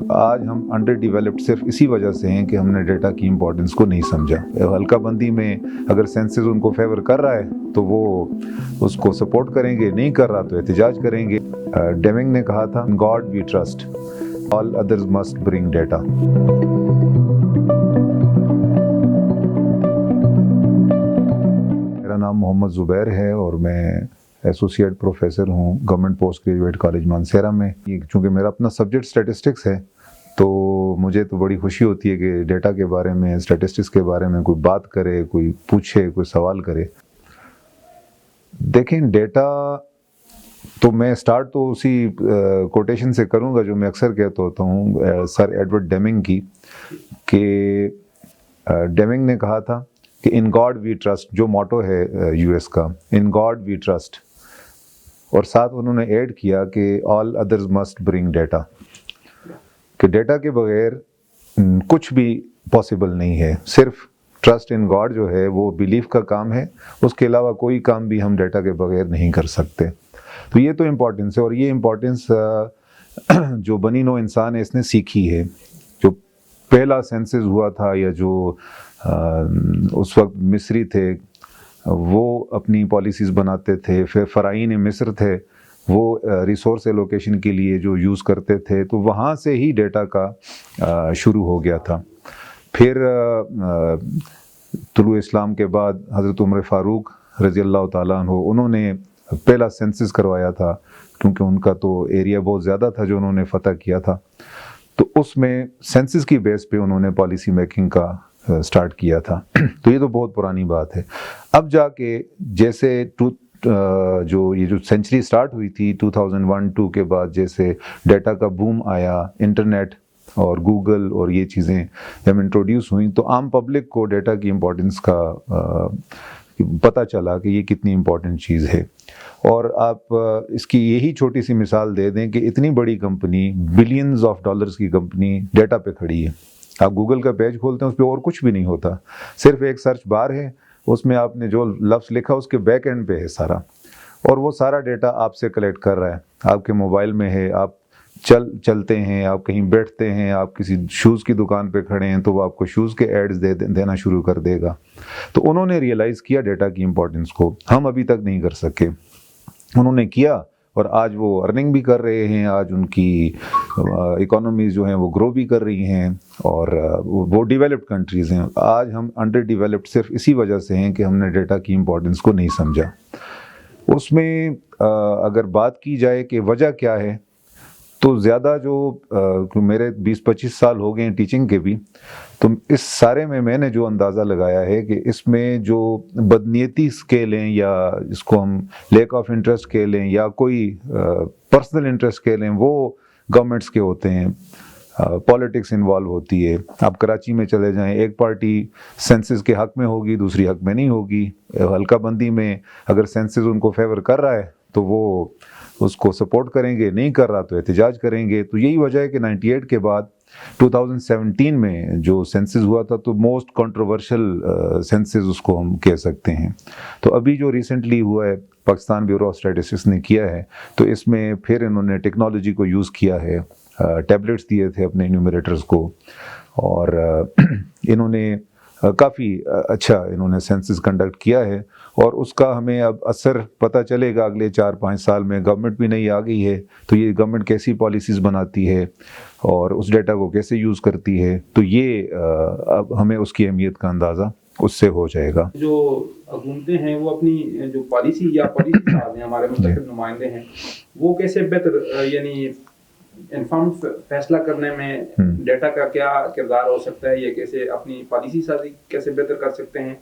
آج ہم under developed صرف اسی وجہ سے ہیں کہ ہم نے ڈیٹا کی امپورٹنس کو نہیں سمجھا. حلقہ بندی میں اگر سینسز ان کو فیور کر رہا ہے تو وہ اس کو سپورٹ کریں گے, نہیں کر رہا تو احتجاج کریں گے. ڈیمنگ نے کہا تھا, God we trust, all others must bring data. میرا نام محمد زبیر ہے اور میں ایسوسیٹ پروفیسر ہوں government post graduate college Mansehra میں. چونکہ میرا اپنا سبجیکٹ اسٹیٹسٹکس ہے تو مجھے تو بڑی خوشی ہوتی ہے کہ ڈیٹا کے بارے میں, اسٹیٹسٹکس کے بارے میں کوئی بات کرے, کوئی پوچھے, کوئی سوال کرے. دیکھیں, ڈیٹا تو میں سٹارٹ تو اسی کوٹیشن سے کروں گا جو میں اکثر کہتا ہوتا ہوں سر ایڈورڈ ڈیمنگ کی, کہ ڈیمنگ نے کہا تھا کہ ان گاڈ وی ٹرسٹ, جو موٹو ہے یو ایس کا, ان گاڈ وی ٹرسٹ, اور ساتھ انہوں نے ایڈ کیا کہ آل ادرز مسٹ برنگ ڈیٹا, کہ ڈیٹا کے بغیر کچھ بھی پاسبل نہیں ہے. صرف ٹرسٹ ان گاڈ جو ہے وہ بیلیف کا کام ہے, اس کے علاوہ کوئی کام بھی ہم ڈیٹا کے بغیر نہیں کر سکتے. تو یہ تو امپورٹنس ہے, اور یہ امپورٹنس جو بنی نوع انسان ہے اس نے سیکھی ہے. جو پہلا سینسز ہوا تھا یا جو اس وقت مصری تھے وہ اپنی پالیسیز بناتے تھے, پھر فرعین مصر تھے وہ ریسورس ایلوکیشن کے لیے جو یوز کرتے تھے, تو وہاں سے ہی ڈیٹا کا شروع ہو گیا تھا. پھر طلوع اسلام کے بعد حضرت عمر فاروق رضی اللہ تعالیٰ عنہ, انہوں نے پہلا سینسس کروایا تھا, کیونکہ ان کا تو ایریا بہت زیادہ تھا جو انہوں نے فتح کیا تھا. تو اس میں سینسس کی بیس پہ انہوں نے پالیسی میکنگ کا سٹارٹ کیا تھا. تو یہ تو بہت پرانی بات ہے. اب جا کے جیسے جو یہ جو سینچری سٹارٹ ہوئی تھی 2001-2 کے بعد, جیسے ڈیٹا کا بوم آیا, انٹرنیٹ اور گوگل اور یہ چیزیں جب انٹروڈیوس ہوئیں, تو عام پبلک کو ڈیٹا کی امپورٹنس کا پتہ چلا کہ یہ کتنی امپورٹنٹ چیز ہے. اور آپ اس کی یہی چھوٹی سی مثال دے دیں کہ اتنی بڑی کمپنی, بلینز آف ڈالرز کی کمپنی ڈیٹا پہ کھڑی ہے. آپ گوگل کا پیج کھولتے ہیں, اس پہ اور کچھ بھی نہیں ہوتا, صرف ایک سرچ بار ہے, اس میں آپ نے جو لفظ لکھا اس کے بیک اینڈ پہ ہے سارا, اور وہ سارا ڈیٹا آپ سے کلیکٹ کر رہا ہے, آپ کے موبائل میں ہے. آپ چلتے ہیں, آپ کہیں بیٹھتے ہیں, آپ کسی شوز کی دکان پہ کھڑے ہیں تو وہ آپ کو شوز کے ایڈز دینا شروع کر دے گا. تو انہوں نے ریئلائز کیا ڈیٹا کی امپورٹنس کو, ہم ابھی تک نہیں کر سکے, انہوں نے کیا, اور آج وہ ارننگ بھی کر رہے ہیں. آج ان کی اکانومیز جو ہیں وہ گرو بھی کر رہی ہیں, اور وہ ڈیولپڈ کنٹریز ہیں. آج ہم انڈر ڈیولپڈ صرف اسی وجہ سے ہیں کہ ہم نے ڈیٹا کی امپورٹنس کو نہیں سمجھا. اس میں اگر بات کی جائے کہ وجہ کیا ہے, تو زیادہ جو میرے 20-25 سال ہو گئے ہیں ٹیچنگ کے بھی, تو اس سارے میں نے جو اندازہ لگایا ہے کہ اس میں جو بدنیتی کہہ لیں, یا اس کو ہم لیک آف انٹرسٹ کہہ لیں, یا کوئی پرسنل انٹرسٹ کہہ لیں, وہ گورنمنٹس کے ہوتے ہیں. پالیٹکس انوالو ہوتی ہے. آپ کراچی میں چلے جائیں, ایک پارٹی سینسز کے حق میں ہوگی, دوسری حق میں نہیں ہوگی. حلقہ بندی میں اگر سینسز ان کو فیور کر رہا ہے تو وہ اس کو سپورٹ کریں گے, نہیں کر رہا تو احتجاج کریں گے. تو یہی وجہ ہے کہ 98 کے بعد 2017 میں جو سینسز ہوا تھا تو موسٹ کنٹروورشل سینسز اس کو ہم کہہ سکتے ہیں. تو ابھی جو ریسنٹلی ہوا ہے, پاکستان بیورو آف اسٹیٹسٹکس نے کیا ہے, تو اس میں پھر انہوں نے ٹیکنالوجی کو یوز کیا ہے. ٹیبلٹس دیے تھے اپنے انیومریٹرز کو, اور انہوں نے کافی اچھا انہوں نے سینسز کنڈکٹ کیا ہے. اور اس کا ہمیں اب اثر پتہ چلے گا اگلے 4-5 سال میں. گورنمنٹ بھی نہیں آ گئی ہے, تو یہ گورنمنٹ کیسی پالیسیز بناتی ہے اور اس ڈیٹا کو کیسے یوز کرتی ہے, تو یہ اب ہمیں اس کی اہمیت کا اندازہ اس سے ہو جائے گا. جو حکومتیں ہیں وہ اپنی جو پالیسی صاحب ہیں, ہمارے منتخب نمائندے ہیں, وہ کیسے بہتر یعنی انفارمڈ فیصلہ کرنے میں ڈیٹا کا کیا کردار ہو سکتا ہے, یا کیسے اپنی پالیسی سازی کیسے بہتر کر سکتے ہیں؟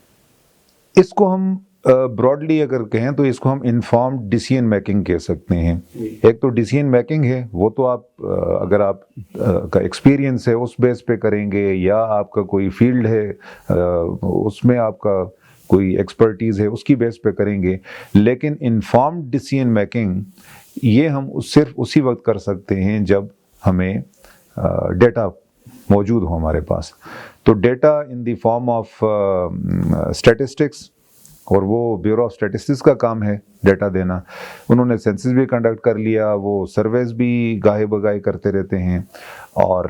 اس کو ہم براڈلی اگر کہیں تو اس کو ہم انفارمڈ ڈیسیژن میکنگ کہہ سکتے ہیں. ایک تو ڈیسیژن میکنگ ہے, وہ تو آپ اگر آپ کا ایکسپیرینس ہے اس بیس پہ کریں گے, یا آپ کا کوئی فیلڈ ہے اس میں آپ کا کوئی ایکسپرٹیز ہے اس کی بیس پہ کریں گے. لیکن انفارمڈ ڈیسیژن میکنگ یہ ہم صرف اسی وقت کر سکتے ہیں جب ہمیں ڈیٹا موجود ہو ہمارے پاس. تو data in the form of statistics اور وہ بیورو آف اسٹیٹسٹکس کا کام ہے ڈیٹا دینا. انہوں نے سینسس بھی کنڈکٹ کر لیا, وہ سرویز بھی گاہے بگاہے کرتے رہتے ہیں, اور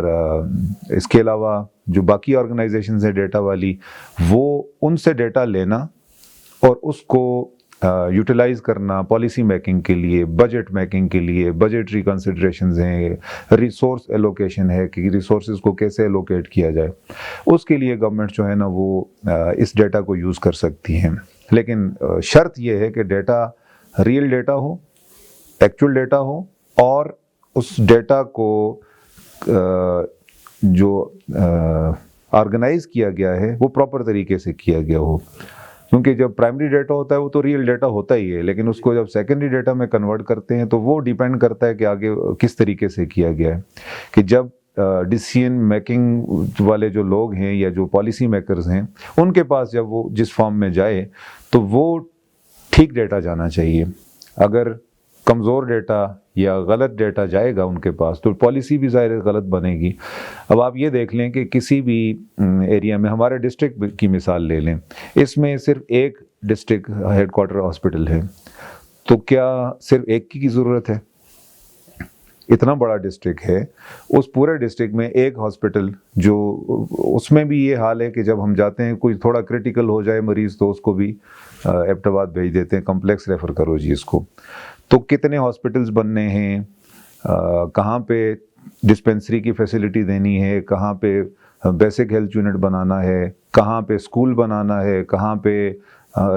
اس کے علاوہ جو باقی آرگنائزیشنز ہیں ڈیٹا والی, وہ ان سے ڈیٹا لینا اور اس کو یوٹیلائز کرنا پالیسی میکنگ کے لیے, بجٹ میکنگ کے لیے, بجٹری کنسیڈریشنز ہیں, ریسورس ایلوکیشن ہے کہ ریسورسز کو کیسے ایلوکیٹ کیا جائے, اس کے لیے گورنمنٹ جو ہے نا وہ اس ڈیٹا کو یوز کر سکتی ہیں. لیکن شرط یہ ہے کہ ڈیٹا ریئل ڈیٹا ہو, ایکچوئل ڈیٹا ہو, اور اس ڈیٹا کو جو آرگنائز کیا گیا ہے وہ پراپر طریقے سے کیا گیا ہو. کیونکہ جب پرائمری ڈیٹا ہوتا ہے وہ تو ریئل ڈیٹا ہوتا ہی ہے, لیکن اس کو جب سیکنڈری ڈیٹا میں کنورٹ کرتے ہیں تو وہ ڈیپینڈ کرتا ہے کہ آگے کس طریقے سے کیا گیا ہے. کہ جب ڈیسیژن میکنگ والے جو لوگ ہیں یا جو پالیسی میکرز ہیں ان کے پاس جب وہ جس فارم میں جائے تو وہ ٹھیک ڈیٹا جانا چاہیے. اگر کمزور ڈیٹا یا غلط ڈیٹا جائے گا ان کے پاس تو پالیسی بھی ظاہر غلط بنے گی. اب آپ یہ دیکھ لیں کہ کسی بھی ایریا میں, ہمارے ڈسٹرکٹ کی مثال لے لیں, اس میں صرف ایک ڈسٹرکٹ ہیڈ کوارٹر ہاسپٹل ہے, تو کیا صرف ایک کی ضرورت ہے؟ اتنا بڑا ڈسٹرکٹ ہے, اس پورے ڈسٹرکٹ میں ایک ہاسپٹل, جو اس میں بھی یہ حال ہے کہ جب ہم جاتے ہیں کوئی تھوڑا کریٹیکل ہو جائے مریض تو اس کو بھی ایبٹ آباد بھیج دیتے ہیں, کمپلیکس ریفر کرو جی اس کو. تو کتنے ہاسپٹلز بننے ہیں, کہاں پہ ڈسپینسری کی فیسلٹی دینی ہے, کہاں پہ بیسک ہیلتھ یونٹ بنانا ہے, کہاں پہ اسکول بنانا ہے, کہاں پہ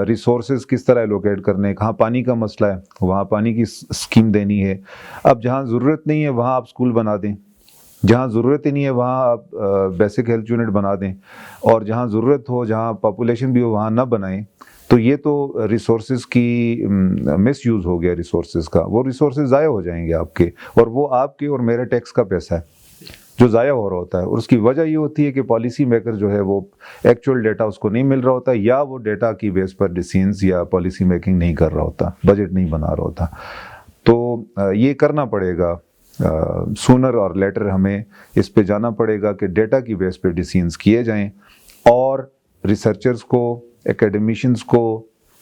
ریسورسز کس طرح ایلوکیٹ کرنے, کہاں پانی کا مسئلہ ہے وہاں پانی کی اسکیم دینی ہے. اب جہاں ضرورت نہیں ہے وہاں آپ اسکول بنا دیں, جہاں ضرورت ہی نہیں ہے وہاں آپ بیسک ہیلتھ یونٹ بنا دیں, اور جہاں ضرورت ہو, جہاں پاپولیشن بھی ہو وہاں نہ بنائیں. تو یہ تو ریسورسز کی مس یوز ہو گیا ریسورسز کا, وہ ریسورسز ضائع ہو جائیں گے آپ کے, اور وہ آپ کے اور میرے ٹیکس کا پیسہ ہے جو ضائع ہو رہا ہوتا ہے. اور اس کی وجہ یہ ہوتی ہے کہ پالیسی میکر جو ہے وہ ایکچوئل ڈیٹا اس کو نہیں مل رہا ہوتا, یا وہ ڈیٹا کی بیس پر ڈیسیژنز یا پالیسی میکنگ نہیں کر رہا ہوتا, بجٹ نہیں بنا رہا ہوتا. تو یہ کرنا پڑے گا, سونر اور لیٹر ہمیں اس پہ جانا پڑے گا کہ ڈیٹا کی بیس پہ ڈیسیژنز کیے جائیں, اور ریسرچرز کو, اکیڈمیشنز کو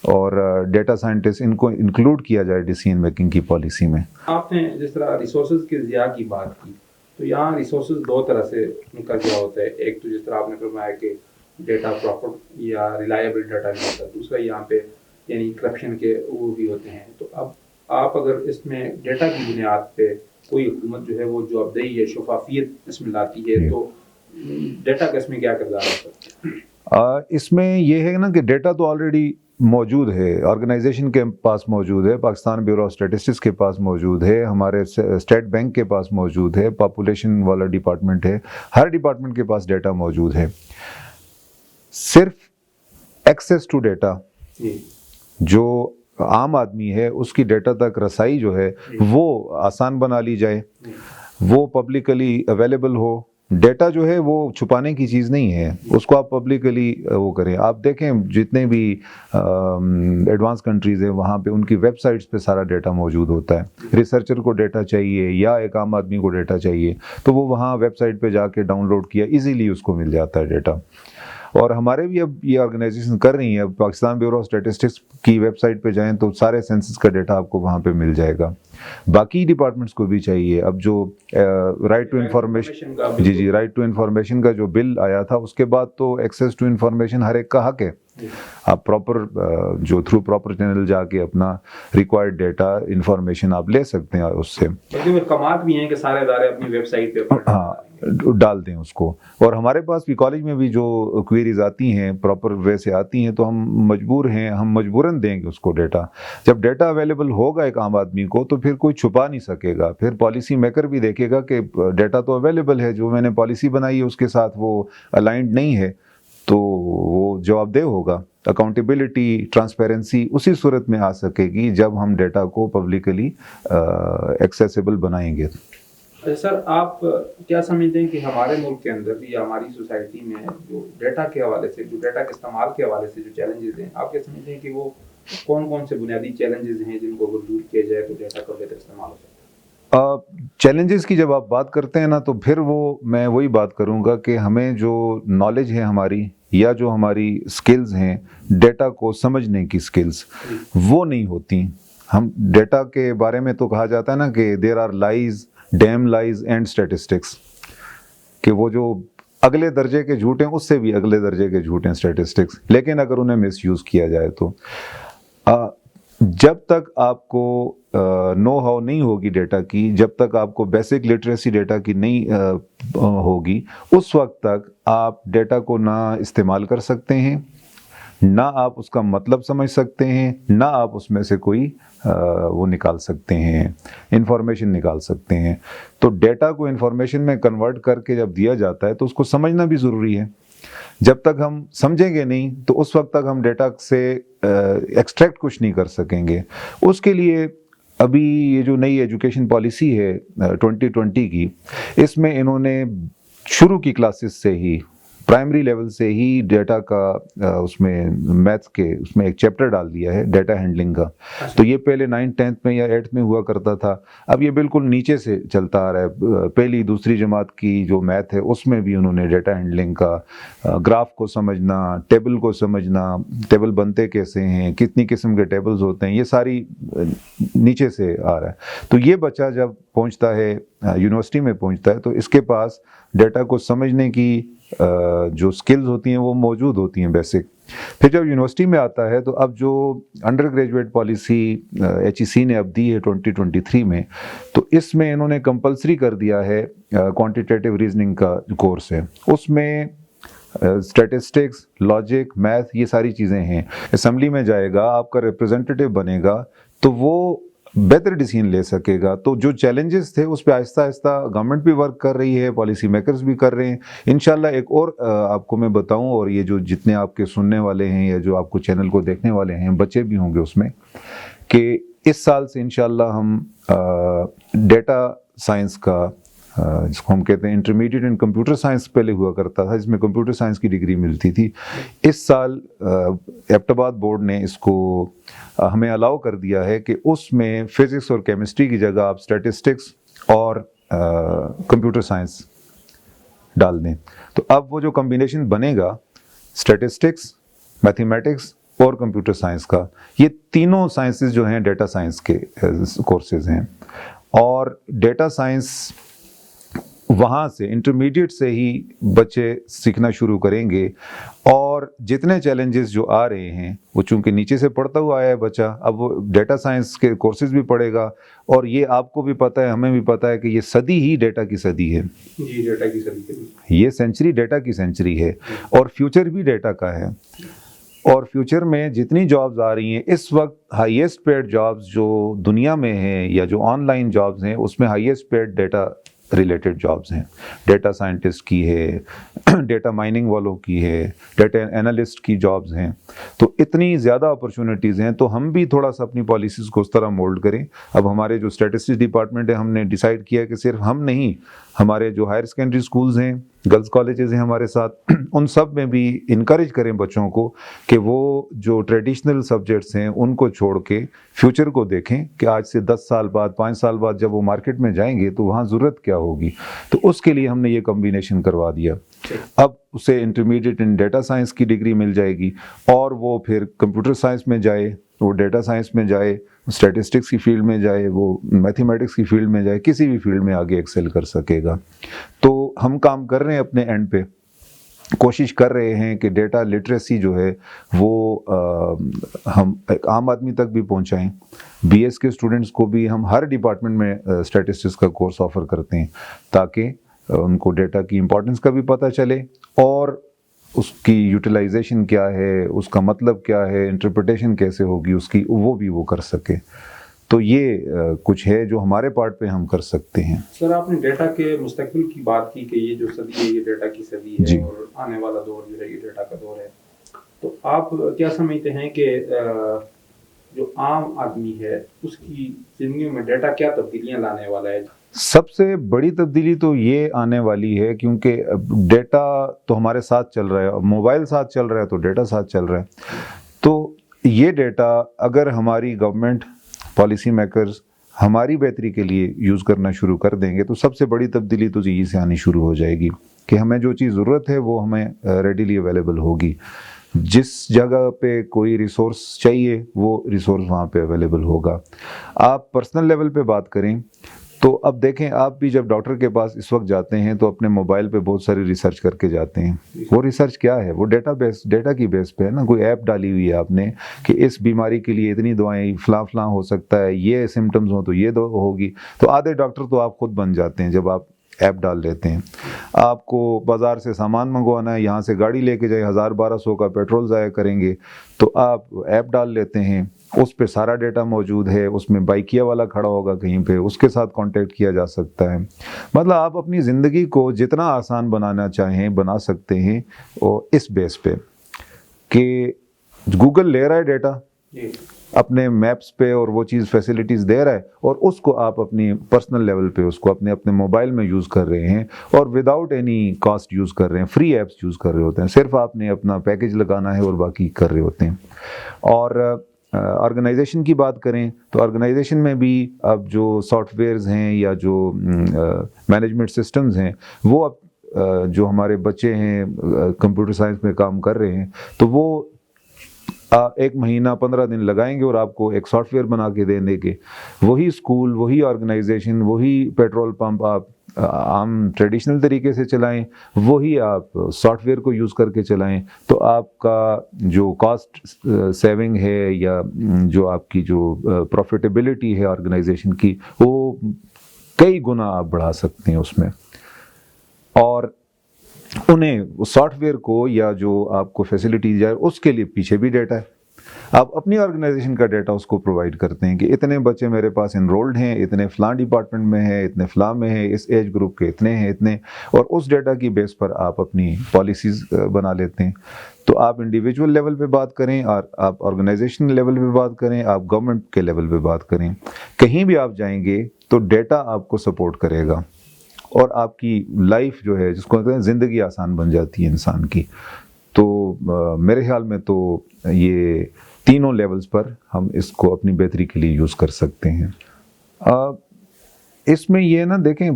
اور ڈیٹا سائنٹسٹ ان کو انکلوڈ کیا جائے ڈیسیژن میکنگ کی پالیسی میں. آپ نے جس طرح ریسورسز کے ضیاع کی بات کی, تو یہاں ریسورسز دو طرح سے کا ضیاع ہوتا ہے. ایک تو جس طرح آپ نے فرمایا کہ ڈیٹا پراپر یا ریلائبل ڈیٹا نہیں ہوتا, دوسرا یہاں پہ یعنی کرپشن کے وہ بھی ہوتے ہیں. تو اب آپ اگر اس میں ڈیٹا کی بنیاد پہ کوئی حکومت جو ہے وہ جوابدہی یا شفافیت اس میں لاتی ہے, تو ڈیٹا کا اس میں کیا کردار ہو سکتا ہے؟ اس میں یہ ہے نا کہ ڈیٹا تو آلریڈی موجود ہے, آرگنائزیشن کے پاس موجود ہے, پاکستان بیورو آف اسٹیٹسٹکس کے پاس موجود ہے, ہمارے اسٹیٹ بینک کے پاس موجود ہے, پاپولیشن والا ڈپارٹمنٹ ہے, ہر ڈپارٹمنٹ کے پاس ڈیٹا موجود ہے. صرف ایکسیس ٹو ڈیٹا, جو عام آدمی ہے اس کی ڈیٹا تک رسائی جو ہے وہ آسان بنا لی جائے, وہ پبلکلی اویلیبل ہو. ڈیٹا جو ہے وہ چھپانے کی چیز نہیں ہے, اس کو آپ پبلکلی وہ کریں. آپ دیکھیں جتنے بھی ایڈوانس کنٹریز ہیں وہاں پہ ان کی ویب سائٹس پہ سارا ڈیٹا موجود ہوتا ہے. ریسرچر کو ڈیٹا چاہیے یا ایک عام آدمی کو ڈیٹا چاہیے تو وہ وہاں ویب سائٹ پہ جا کے ڈاؤن لوڈ کیا ایزیلی اس کو مل جاتا ہے ڈیٹا. اور ہمارے بھی اب یہ آرگنائزیشن کر رہی ہیں, اب پاکستان بیورو آف اسٹیٹسٹکس کی ویب سائٹ پہ جائیں تو سارے سینسس کا ڈیٹا آپ کو وہاں پہ مل جائے گا. باقی ڈپارٹمنٹس کو بھی چاہیے. اب جو رائٹ ٹو انفارمیشن, جی رائٹ ٹو انفارمیشن کا جو بل آیا تھا اس کے بعد تو ایکسیس ٹو انفارمیشن ہر ایک کا حق ہے. آپ پراپر جو تھرو پراپر چینل جا کے اپنا ریکوائرڈ ڈیٹا انفارمیشن آپ لے سکتے ہیں اس سے. احکامات بھی ہیں کہ سارے ادارے اپنی ویب سائٹ پہ ہاں ڈال دیں اس کو. اور ہمارے پاس بھی کالج میں بھی جو کوئریز آتی ہیں پراپر وے سے آتی ہیں تو ہم مجبور ہیں, ہم مجبوراً دیں گے اس کو ڈیٹا. جب ڈیٹا اویلیبل ہوگا ایک عام آدمی کو تو پھر کوئی چھپا نہیں سکے گا. پھر پالیسی میکر بھی دیکھے گا کہ ڈیٹا تو اویلیبل ہے, جو میں نے پالیسی بنائی ہے اس کے ساتھ وہ الائنڈ نہیں ہے, تو وہ جواب دہ ہوگا. اکاؤنٹیبلٹی, ٹرانسپیرنسی اسی صورت میں آ سکے گی جب ہم ڈیٹا کو پبلکلی ایکسیسیبل بنائیں گے. سر آپ کیا سمجھتے ہیں کہ ہمارے ملک کے اندر یا ہماری سوسائٹی میں جو ڈیٹا کے حوالے سے, جو ڈیٹا کے استعمال کے حوالے سے جو چیلنجز ہیں, آپ کیا سمجھتے ہیں کہ وہ کون کون سے بنیادی چیلنجز ہیں جن کو اگر دور کیا جائے تو ڈیٹا کا بہتر استعمال ہو سکتا ہے؟ چیلنجز کی جب آپ بات کرتے ہیں نا تو پھر وہ میں وہی بات کروں گا کہ ہمیں جو نالج ہے ہماری یا جو ہماری سکلز ہیں ڈیٹا کو سمجھنے کی سکلز وہ نہیں ہوتی. ہم ڈیٹا کے بارے میں تو کہا جاتا ہے نا کہ there are lies damn lies and statistics, کہ وہ جو اگلے درجے کے جھوٹ ہیں اس سے بھی اگلے درجے کے جھوٹ ہیں اسٹیٹسٹکس, لیکن اگر انہیں مس یوز کیا جائے تو جب تک آپ کو نو ہاؤ نہیں ہوگی ڈیٹا کی, جب تک آپ کو بیسک لٹریسی ڈیٹا کی نہیں ہوگی, اس وقت تک آپ ڈیٹا کو نہ استعمال کر سکتے ہیں, نہ آپ اس کا مطلب سمجھ سکتے ہیں, نہ آپ اس میں سے کوئی وہ نکال سکتے ہیں, انفارمیشن نکال سکتے ہیں. تو ڈیٹا کو انفارمیشن میں کنورٹ کر کے جب دیا جاتا ہے تو اس کو سمجھنا بھی ضروری ہے. جب تک ہم سمجھیں گے نہیں تو اس وقت تک ہم ڈیٹا سے ایکسٹریکٹ کچھ نہیں کر سکیں گے. اس کے لیے ابھی یہ جو نئی ایجوکیشن پالیسی ہے 2020 کی, اس میں انہوں نے شروع کی کلاسز سے ہی, پرائمری لیول سے ہی ڈیٹا کا اس میں میتھس کے اس میں ایک چیپٹر ڈال دیا ہے ڈیٹا ہینڈلنگ کا. تو یہ پہلے 9th 10th میں یا 8th میں ہوا کرتا تھا, اب یہ بالکل نیچے سے چلتا آ رہا ہے. پہلی دوسری جماعت کی جو میتھ ہے اس میں بھی انہوں نے ڈیٹا ہینڈلنگ کا, گراف کو سمجھنا, ٹیبل کو سمجھنا, ٹیبل بنتے کیسے ہیں, کتنی قسم کے ٹیبلز ہوتے ہیں, یہ ساری نیچے سے آ رہا ہے. تو یہ بچہ جب پہنچتا ہے یونیورسٹی میں پہنچتا ہے تو اس کے پاس ڈیٹا کو سمجھنے کی جو سکلز ہوتی ہیں وہ موجود ہوتی ہیں بیسک. پھر جب یونیورسٹی میں آتا ہے تو اب جو انڈر گریجویٹ پالیسی HEC نے اب دی ہے 2023 میں, تو اس میں انہوں نے کمپلسری کر دیا ہے کوانٹیٹیو ریزننگ کا جو کورس ہے, اس میں اسٹیٹسٹکس, لاجک, میتھ, یہ ساری چیزیں ہیں. اسمبلی میں جائے گا, آپ کا ریپرزینٹیٹیو بنے گا تو وہ بہتر ڈیسیژن لے سکے گا. تو جو چیلنجز تھے اس پہ آہستہ آہستہ گورنمنٹ بھی ورک کر رہی ہے, پالیسی میکرز بھی کر رہے ہیں. انشاءاللہ ایک اور آپ کو میں بتاؤں, اور یہ جو جتنے آپ کے سننے والے ہیں یا جو آپ کو چینل کو دیکھنے والے ہیں بچے بھی ہوں گے اس میں, کہ اس سال سے انشاءاللہ ہم ڈیٹا سائنس کا, جس کو ہم کہتے ہیں انٹرمیڈیٹ ان کمپیوٹر سائنس پہلے ہوا کرتا تھا, جس میں کمپیوٹر سائنس کی ڈگری ملتی تھی, اس سال ایبٹ آباد بورڈ نے اس کو ہمیں الاؤ کر دیا ہے کہ اس میں فزکس اور کیمسٹری کی جگہ آپ اسٹیٹسٹکس اور کمپیوٹر سائنس ڈال دیں. تو اب وہ جو کمبینیشن بنے گا اسٹیٹسٹکس, میتھمیٹکس اور کمپیوٹر سائنس کا, یہ تینوں سائنسز جو ہیں ڈیٹا سائنس کے کورسز ہیں. اور ڈیٹا سائنس وہاں سے انٹرمیڈیٹ سے ہی بچے سیکھنا شروع کریں گے, اور جتنے چیلنجز جو آ رہے ہیں وہ چونکہ نیچے سے پڑھتا ہوا آیا ہے بچہ, اب وہ ڈیٹا سائنس کے کورسز بھی پڑھے گا. اور یہ آپ کو بھی پتہ ہے, ہمیں بھی پتہ ہے کہ یہ صدی ہی ڈیٹا کی صدی ہے. جی, ڈیٹا کی صدی, یہ سینچری ڈیٹا کی سینچری ہے, اور فیوچر بھی ڈیٹا کا ہے. اور فیوچر میں جتنی جابز آ رہی ہیں اس وقت, ہائیسٹ پیڈ جابز جو دنیا میں ہیں یا جو آن لائن جابز ہیں, اس میں highest paid data related jobs ہیں. ڈیٹا سائنٹسٹ کی ہے, ڈیٹا مائننگ والوں کی ہے, ڈیٹا انالسٹ کی جابز ہیں. تو اتنی زیادہ اپرچونٹیز ہیں, تو ہم بھی تھوڑا سا اپنی پالیسیز کو اس طرح مولڈ کریں. اب ہمارے جو اسٹیٹسٹکس ڈپارٹمنٹ ہے, ہم نے ڈیسائیڈ کیا کہ صرف ہم نہیں, ہمارے جو ہائر سیکنڈری سکولز ہیں, گرلز کالجز ہیں ہمارے ساتھ, ان سب میں بھی انکریج کریں بچوں کو کہ وہ جو ٹریڈیشنل سبجیکٹس ہیں ان کو چھوڑ کے فیوچر کو دیکھیں کہ آج سے 10 سال بعد, 5 سال بعد جب وہ مارکیٹ میں جائیں گے تو وہاں ضرورت کیا ہوگی. تو اس کے لیے ہم نے یہ کمبینیشن کروا دیا. اب اسے انٹرمیڈیٹ ان ڈیٹا سائنس کی ڈگری مل جائے گی, اور وہ پھر کمپیوٹر سائنس میں جائے, وہ ڈیٹا سائنس میں جائے, اسٹیٹسٹکس کی فیلڈ میں جائے, وہ میتھمیٹکس کی فیلڈ میں جائے, کسی بھی فیلڈ میں آگے ایکسل کر سکے گا. تو ہم کام کر رہے ہیں اپنے اینڈ پہ, کوشش کر رہے ہیں کہ ڈیٹا لٹریسی جو ہے وہ ہم ایک عام آدمی تک بھی پہنچائیں. بی ایس کے اسٹوڈنٹس کو بھی ہم ہر ڈپارٹمنٹ میں اسٹیٹسٹکس کا کورس آفر کرتے ہیں, تاکہ ان کو ڈیٹا کی امپورٹنس کا بھی پتہ چلے, اور اس کی یوٹیلائزیشن کیا ہے, اس کا مطلب کیا ہے, انٹرپریٹیشن کیسے ہوگی اس کی, وہ بھی وہ کر سکے. تو یہ کچھ ہے جو ہمارے پارٹ پہ ہم کر سکتے ہیں. سر, آپ نے ڈیٹا کے مستقبل کی بات کی کہ یہ جو صدی ہے یہ ڈیٹا کی صدی ہے, جی, اور آنے والا دور جو ہے یہ ڈیٹا کا دور ہے. تو آپ کیا سمجھتے ہیں کہ جو عام آدمی ہے اس کی زندگی میں ڈیٹا کیا تبدیلیاں لانے والا ہے؟ سب سے بڑی تبدیلی تو یہ آنے والی ہے, کیونکہ ڈیٹا تو ہمارے ساتھ چل رہا ہے, موبائل ساتھ چل رہا ہے تو ڈیٹا ساتھ چل رہا ہے. تو یہ ڈیٹا اگر ہماری گورنمنٹ, پالیسی میکرز ہماری بہتری کے لیے یوز کرنا شروع کر دیں گے تو سب سے بڑی تبدیلی تو یہی سے آنی شروع ہو جائے گی. کہ ہمیں جو چیز ضرورت ہے وہ ہمیں ریڈیلی اویلیبل ہوگی. جس جگہ پہ کوئی ریسورس چاہیے وہ ریسورس وہاں پہ اویلیبل ہوگا. آپ پرسنل لیول پہ بات کریں تو اب دیکھیں آپ بھی جب ڈاکٹر کے پاس اس وقت جاتے ہیں تو اپنے موبائل پہ بہت ساری ریسرچ کر کے جاتے ہیں. وہ ریسرچ کیا ہے؟ وہ ڈیٹا کی بیس پہ ہے نا. کوئی ایپ ڈالی ہوئی ہے آپ نے کہ اس بیماری کے لیے اتنی دوائیں فلاں ہو سکتا ہے, یہ سمٹمز ہوں تو یہ ہوگی. تو آدھے ڈاکٹر تو آپ خود بن جاتے ہیں جب آپ ایپ ڈال لیتے ہیں. آپ کو بازار سے سامان منگوانا ہے, یہاں سے گاڑی لے کے جائے 1000-1200 کا پیٹرول ضائع کریں گے, تو آپ ایپ ڈال لیتے ہیں, اس پہ سارا ڈیٹا موجود ہے, اس میں بائکیا والا کھڑا ہوگا کہیں پہ, اس کے ساتھ کانٹیکٹ کیا جا سکتا ہے. مطلب آپ اپنی زندگی کو جتنا آسان بنانا چاہیں بنا سکتے ہیں, اور اس بیس پہ کہ گوگل لے رہا ہے ڈیٹا اپنے میپس پہ اور وہ چیز فیسلٹیز دے رہا ہے, اور اس کو آپ اپنی پرسنل لیول پہ اس کو اپنے موبائل میں یوز کر رہے ہیں, اور وداؤٹ اینی کاسٹ یوز کر رہے ہیں, فری ایپس یوز کر رہے ہوتے ہیں, صرف آپ نے اپنا پیکج لگانا ہے اور باقی کر رہے ہوتے ہیں. اور آرگنائزیشن کی بات کریں تو آرگنائزیشن میں بھی اب جو سافٹ ویئرز ہیں یا جو مینجمنٹ سسٹمز ہیں, وہ اب جو ہمارے بچے ہیں کمپیوٹر سائنس میں کام کر رہے ہیں, تو وہ 1 مہینہ 15 دن لگائیں گے اور آپ کو ایک سافٹ ویئر بنا کے دیں گے. وہی اسکول, وہی آرگنائزیشن, وہی پیٹرول پمپ آپ عام ٹریڈیشنل طریقے سے چلائیں, وہی آپ سافٹ ویئر کو یوز کر کے چلائیں, تو آپ کا جو کاسٹ سیونگ ہے یا جو آپ کی جو پروفیٹیبلٹی ہے آرگنائزیشن کی, وہ کئی گنا آپ بڑھا سکتے ہیں اس میں. اور انہیں سافٹ ویئر کو یا جو آپ کو فیسلٹی جائے اس کے لیے پیچھے بھی ڈیٹا ہے. آپ اپنی آرگنائزیشن کا ڈیٹا اس کو پرووائڈ کرتے ہیں کہ اتنے بچے میرے پاس انرولڈ ہیں, اتنے فلاں ڈپارٹمنٹ میں ہیں, اتنے فلاں میں ہیں, اس ایج گروپ کے اتنے ہیں اتنے, اور اس ڈیٹا کی بیس پر آپ اپنی پالیسیز بنا لیتے ہیں. تو آپ انڈیویجول لیول پہ بات کریں, اور آپ آرگنائزیشن لیول پہ بات کریں, آپ گورنمنٹ کے لیول پہ بات کریں, کہیں بھی آپ جائیں گے تو ڈیٹا آپ کو سپورٹ کرے گا, اور آپ کی لائف جو ہے جس کو کہتے ہیں زندگی آسان بن جاتی ہے انسان کی. تو میرے خیال میں تو یہ تینوں لیولز پر ہم اس کو اپنی بہتری کے لیے یوز کر سکتے ہیں. اس میں یہ نا دیکھیں,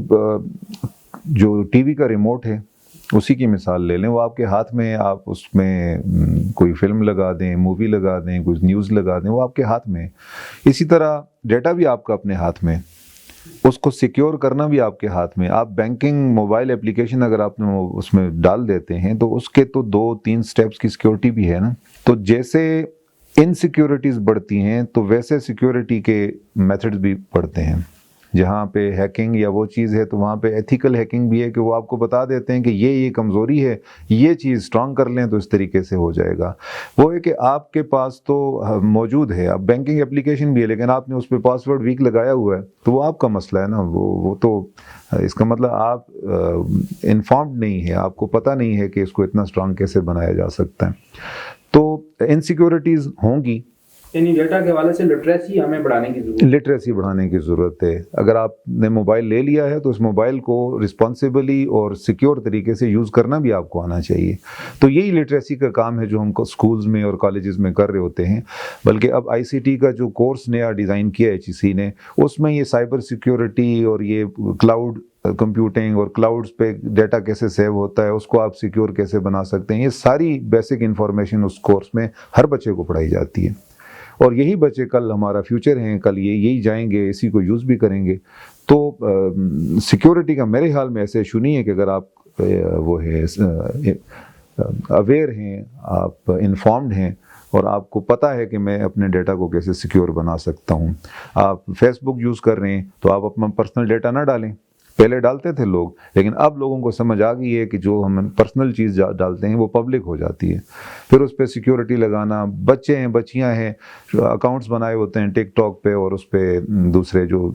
جو ٹی وی کا ریموٹ ہے اسی کی مثال لے لیں, وہ آپ کے ہاتھ میں, آپ اس میں کوئی فلم لگا دیں, مووی لگا دیں, کوئی نیوز لگا دیں, وہ آپ کے ہاتھ میں. اسی طرح ڈیٹا بھی آپ کا اپنے ہاتھ میں, اس کو سیکیور کرنا بھی آپ کے ہاتھ میں. آپ بینکنگ موبائل اپلیکیشن اگر آپ اس میں ڈال دیتے ہیں تو اس کے تو 2-3 سٹیپس کی سیکیورٹی بھی ہے نا. تو جیسے انسیکیورٹیز بڑھتی ہیں تو ویسے سیکیورٹی کے میتھڈز بھی بڑھتے ہیں. جہاں پہ ہیکنگ یا وہ چیز ہے تو وہاں پہ ایتھیکل ہیکنگ بھی ہے کہ وہ آپ کو بتا دیتے ہیں کہ یہ کمزوری ہے, یہ چیز سٹرانگ کر لیں تو اس طریقے سے ہو جائے گا. وہ ہے کہ آپ کے پاس تو موجود ہے, اب بینکنگ اپلیکیشن بھی ہے لیکن آپ نے اس پہ پاسورڈ ویک لگایا ہوا ہے, تو وہ آپ کا مسئلہ ہے نا. وہ تو اس کا مطلب آپ انفارمڈ نہیں ہے, آپ کو پتہ نہیں ہے کہ اس کو اتنا سٹرانگ کیسے بنایا جا سکتا ہے. تو انسیکیورٹیز ہوں گی. یعنی ڈیٹا کے حوالے سے لٹریسی ہمیں بڑھانے کی ضرورت ہے. لٹریسی بڑھانے کی ضرورت ہے. اگر آپ نے موبائل لے لیا ہے تو اس موبائل کو رسپانسبلی اور سیکیور طریقے سے یوز کرنا بھی آپ کو آنا چاہیے. تو یہی لٹریسی کا کام ہے جو ہم کو سکولز میں اور کالجز میں کر رہے ہوتے ہیں. بلکہ اب آئی سی ٹی کا جو کورس نیا ڈیزائن کیا HEC نے, اس میں یہ سائبر سیکیورٹی اور یہ کلاؤڈ کمپیوٹنگ اور کلاؤڈز پہ ڈیٹا کیسے سیو ہوتا ہے, اس کو آپ سیکیور کیسے بنا سکتے ہیں, یہ ساری بیسک انفارمیشن اس کورس میں ہر بچے کو پڑھائی جاتی ہے. اور یہی بچے کل ہمارا فیوچر ہیں, کل یہی جائیں گے, اسی کو یوز بھی کریں گے. تو سیکیورٹی کا میرے خیال میں ایسے ایشو نہیں ہے کہ اگر آپ وہ ہے اویئر ہیں, آپ انفارمڈ ہیں, اور آپ کو پتہ ہے کہ میں اپنے ڈیٹا کو کیسے سیکیور بنا سکتا ہوں. آپ فیس بک یوز کر رہے ہیں تو آپ اپنا پرسنل ڈیٹا نہ ڈالیں. پہلے ڈالتے تھے لوگ, لیکن اب لوگوں کو سمجھ آ گئی ہے کہ جو ہم پرسنل چیز ڈالتے ہیں وہ پبلک ہو جاتی ہے. پھر اس پہ سیکیورٹی لگانا, بچے ہیں بچیاں ہیں اکاؤنٹس بنائے ہوتے ہیں ٹک ٹاک پہ اور اس پہ دوسرے جو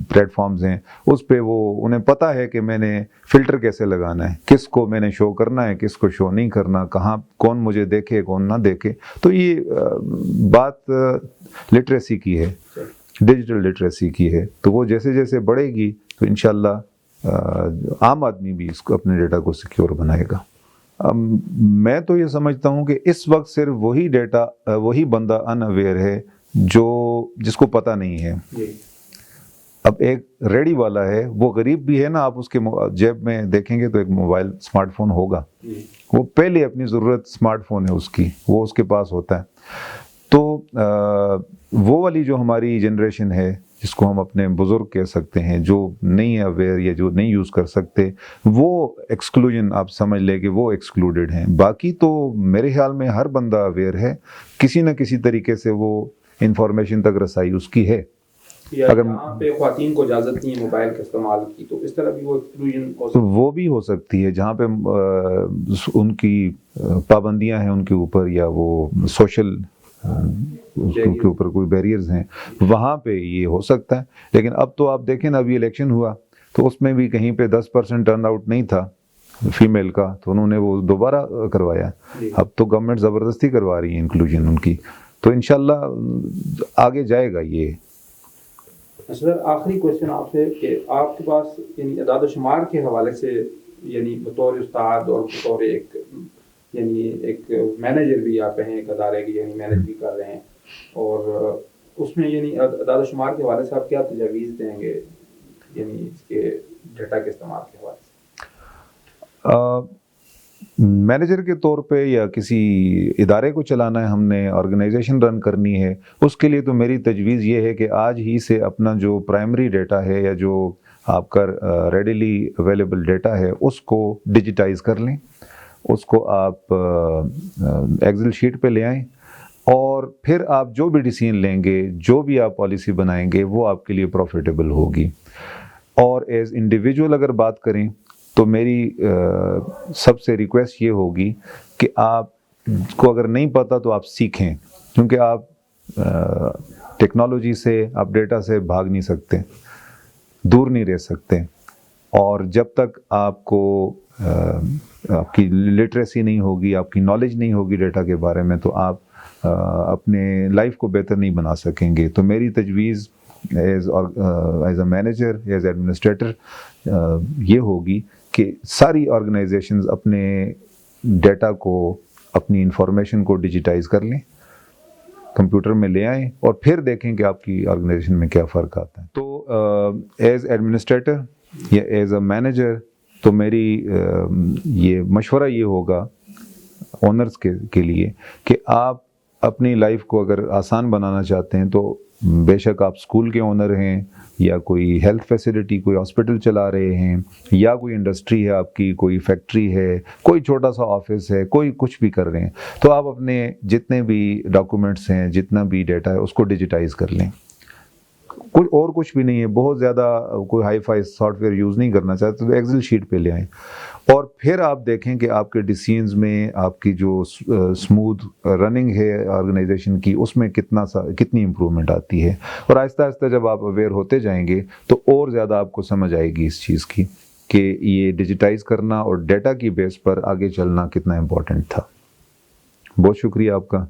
پلیٹ فارمز ہیں اس پہ, وہ انہیں پتہ ہے کہ میں نے فلٹر کیسے لگانا ہے, کس کو میں نے شو کرنا ہے, کس کو شو نہیں کرنا, کہاں کون مجھے دیکھے کون نہ دیکھے. تو یہ بات لٹریسی کی ہے, ڈیجیٹل لٹریسی کی ہے. تو وہ جیسے جیسے بڑھے گی تو انشاءاللہ عام آدمی بھی اس کو اپنے ڈیٹا کو سیکیور بنائے گا. میں تو یہ سمجھتا ہوں کہ اس وقت صرف وہی بندہ ان اویئر ہے جس کو پتہ نہیں ہے. اب ایک ریڈی والا ہے وہ غریب بھی ہے نا, آپ اس کے جیب میں دیکھیں گے تو ایک موبائل اسمارٹ فون ہوگا, وہ پہلے اپنی ضرورت اسمارٹ فون ہے اس کی, وہ اس کے پاس ہوتا ہے. تو وہ والی جو ہماری جنریشن ہے جس کو ہم اپنے بزرگ کہہ سکتے ہیں, جو نہیں اویئر یا جو نہیں یوز کر سکتے, وہ ایکسکلوژن آپ سمجھ لیں کہ وہ ایکسکلوڈڈ ہیں. باقی تو میرے خیال میں ہر بندہ اویئر ہے, کسی نہ کسی طریقے سے وہ انفارمیشن تک رسائی اس کی ہے. اگر یہاں پہ خواتین کو اجازت نہیں ہے موبائل کے استعمال کی, تو اس طرح بھی وہ ایکسکلوژن وہ بھی ہو سکتی ہے, جہاں پہ ان کی پابندیاں ہیں ان کے اوپر, یا وہ سوشل اس کے اوپر کوئی بیریئرز ہیں, وہاں پہ یہ ہو سکتا ہے. لیکن اب تو آپ دیکھیں نا, ابھی الیکشن ہوا تو اس میں بھی کہیں پہ 10% ٹرن آؤٹ نہیں تھا فیمیل کا, تو انہوں نے وہ دوبارہ کروایا. اب تو گورنمنٹ زبردستی کروا رہی ہے انکلوژن ان کی, تو انشاءاللہ آگے جائے گا یہ. سر آخری کوشچن آپ سے کہ آپ کے پاس یعنی اعداد و شمار کے حوالے سے یعنی بطور استاد اور بطور ایک یعنی ایک مینیجر بھی آپ ہیں ایک ادارے کی, یعنی مینیج بھی کر رہے ہیں, اور اس میں یعنی اعداد و شمار کے حوالے سے آپ کیا تجاویز دیں گے یعنی اس کے ڈیٹا کے استعمال کے حوالے سے؟ مینیجر کے طور پہ یا کسی ادارے کو چلانا ہے ہم نے, آرگنائزیشن رن کرنی ہے, اس کے لیے تو میری تجویز یہ ہے کہ آج ہی سے اپنا جو پرائمری ڈیٹا ہے یا جو آپ کا ریڈیلی اویلیبل ڈیٹا ہے اس کو ڈیجیٹائز کر لیں, اس کو آپ ایکسل شیٹ پہ لے آئیں, اور پھر آپ جو بھی ڈیسیژن لیں گے, جو بھی آپ پالیسی بنائیں گے, وہ آپ کے لیے پروفیٹیبل ہوگی. اور ایز انڈیویجول اگر بات کریں تو میری سب سے ریکویسٹ یہ ہوگی کہ آپ کو اگر نہیں پتہ تو آپ سیکھیں, کیونکہ آپ ٹیکنالوجی سے, آپ ڈیٹا سے بھاگ نہیں سکتے, دور نہیں رہ سکتے. اور جب تک آپ کو آپ کی لٹریسی نہیں ہوگی, آپ کی نالج نہیں ہوگی ڈیٹا کے بارے میں, تو آپ اپنے لائف کو بہتر نہیں بنا سکیں گے. تو میری تجویز as a manager, as administrator یہ ہوگی کہ ساری آرگنائزیشنز اپنے ڈیٹا کو, اپنی انفارمیشن کو ڈیجیٹائز کر لیں, کمپیوٹر میں لے آئیں, اور پھر دیکھیں کہ آپ کی آرگنائزیشن میں کیا فرق آتا ہے. تو ایز ایڈمنسٹریٹر یا ایز اے مینیجر تو میری یہ مشورہ یہ ہوگا اونرز کے لیے کہ آپ اپنی لائف کو اگر آسان بنانا چاہتے ہیں تو بے شک آپ اسکول کے اونر ہیں, یا کوئی ہیلتھ فیسلٹی, کوئی ہاسپٹل چلا رہے ہیں, یا کوئی انڈسٹری ہے آپ کی, کوئی فیکٹری ہے, کوئی چھوٹا سا آفس ہے, کوئی کچھ بھی کر رہے ہیں, تو آپ اپنے جتنے بھی ڈاکومنٹس ہیں, جتنا بھی ڈیٹا ہے, اس کو ڈیجیٹائز کر لیں. کچھ بھی نہیں ہے, بہت زیادہ کوئی hi fi soft where use نہیں کرنا چاہتے تو ایکسل شیٹ پہ لے آئیں, اور پھر آپ دیکھیں کہ آپ کے ڈیسیژنز میں آپ کی جو اسموتھ رننگ ہے آرگنائزیشن کی, اس میں کتنی امپرومنٹ آتی ہے. اور آہستہ آہستہ جب آپ اویئر ہوتے جائیں گے تو اور زیادہ آپ کو سمجھ آئے گی اس چیز کی کہ یہ ڈیجیٹائز کرنا اور ڈیٹا کی بیس پر آگے چلنا کتنا امپورٹنٹ تھا. بہت شکریہ آپ کا.